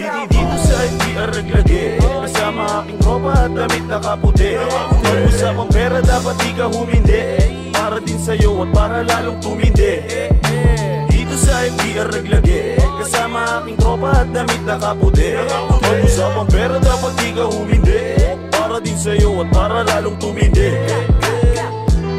Dito sa FBR naglagi, kasama aking tropa at damit nakaputi. Usapang pera dapat di ka humindi, para din sa'yo at para lalong tumindi. Dito sa FBR naglagi, kasama aking tropa at damit nakaputi. Usapang pera dapat di ka humindi, para din sa'yo at para lalong tumindi.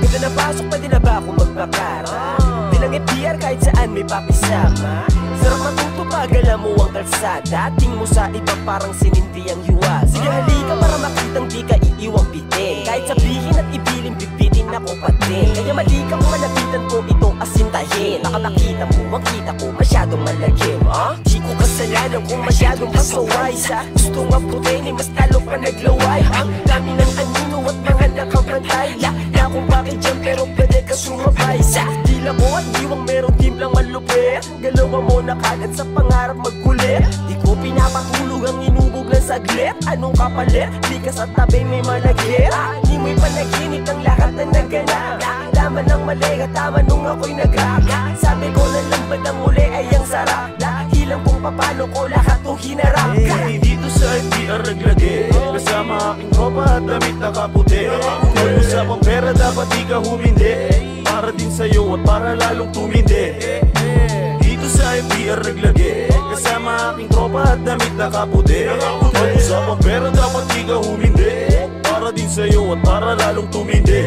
Ganda na pasok, pwede na ba ako magpakara? Bilang FBR kahit saan may papisama. Sarap matuto pag alam mo ang kalsada. Tingin mo sa iba parang sinindi ang hiwa. Sige halika para makitang di ka iiwang bitin. Kahit sabihin at ibilin, bibitin ako patin. Kaya mali kang malapitan ko itong asintahin. Baka makita mo, makita ko masyadong malagim. Di ko kasalanan kung masyadong pasaway. Sa gusto nga putin, mas talo pa naglaway. Ang dami ng anino at mga nakapantay. Na kung bakit dyan pero pwede ka sumabay. Sa dila mo at diwang merong timplang malupit. Galawa mo na kagad sa pangarap magkulit. Di ko pinapatulog ang inubog ng saglit. Anong kapalit? Di ka sa tabi may malagit. Di mo'y panaginip ang lahat na naganap. Laman ng mali katama nung ako'y nag-rap. Sabi ko na lambad ang muli ay ang sarap. Dahilan kung papano ko lahat itong hinarap. Dito sa FBR naglagi, kasama aking tropa at damit nakaputi. Usapang pera dapat di ka humindi, para din sa'yo at para lalong tumindi. Dito sa FBR naglagi, kasama aking tropa at damit nakaputi. Usapang pera dapat di ka humindi, para din sa'yo at para lalong tumindi.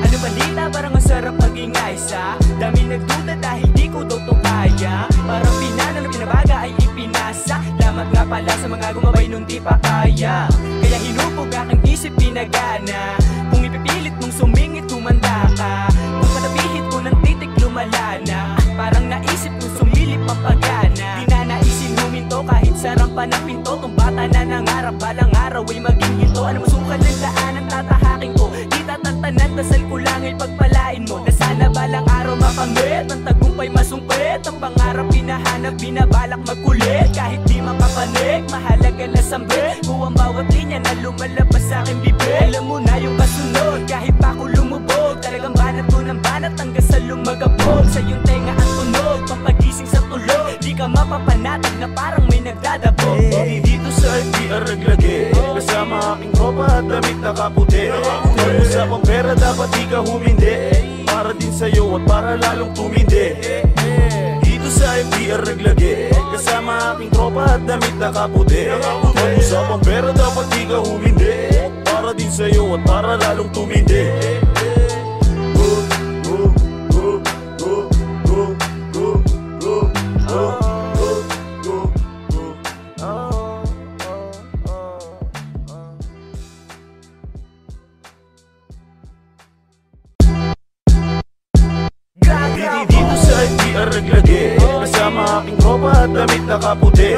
Ano balita? Parang masarap maging isa. Dami nagduda dahil di ko daw to kaya. Parang pinana na pinabaga ay ipinasa. Lamat nga pala sa mga gumabay nung di pa kaya. Kaya hinupog aking isip pinagana. Kung ipipilit mong sumingit tumanda ka. Kung katapihit ko ng titik lumala na. Parang naisip kong sumilip ang pagana. Di na naisin huminto kahit sarampa ng pinto. Tong bata na nangarap balang araw ay maging hinto. Ano masukal ng daan ang tatahakin ko. Di tatantanan, dasal ko lang ay pagpalain mo. Na sana balang araw makamit ang tagumpay masungkit. Ang pangarap pinahanap, binabalak magkulit. Kahit di makapanik, mahalaga na sambit. Buwang bawat linya na lumalabas sa aking bibig. Alam mo na yung kasunod, kahit pa ako lumubog. Talagang banat ko ng banat hanggang sa lumagabog. Sa iyong tenga ang tunog, pampagising sa tulog. Di ka mapapanatag na parang may nagdadabog. Dito sa FBR naglagi, kasama aking tropa at damit nakaputi. Usapang pera dapat di ka humindi, para din sa'yo at para lalong tumindi. Dito sa FBR naglagi, kasama aking tropa at damit nakaputi. Usapang pera dapat di ka humindi, para din sa'yo at para lalong tumindi. Dito sa FBR naglagi, kasama aking tropa at damit nakaputi.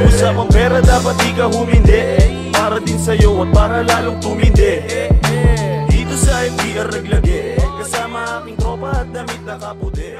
Usapang pera dapat di ka humindi, para din sa'yo at para lalong tumindi. Dito sa FBR naglagi, kasama aking tropa at damit nakaputi.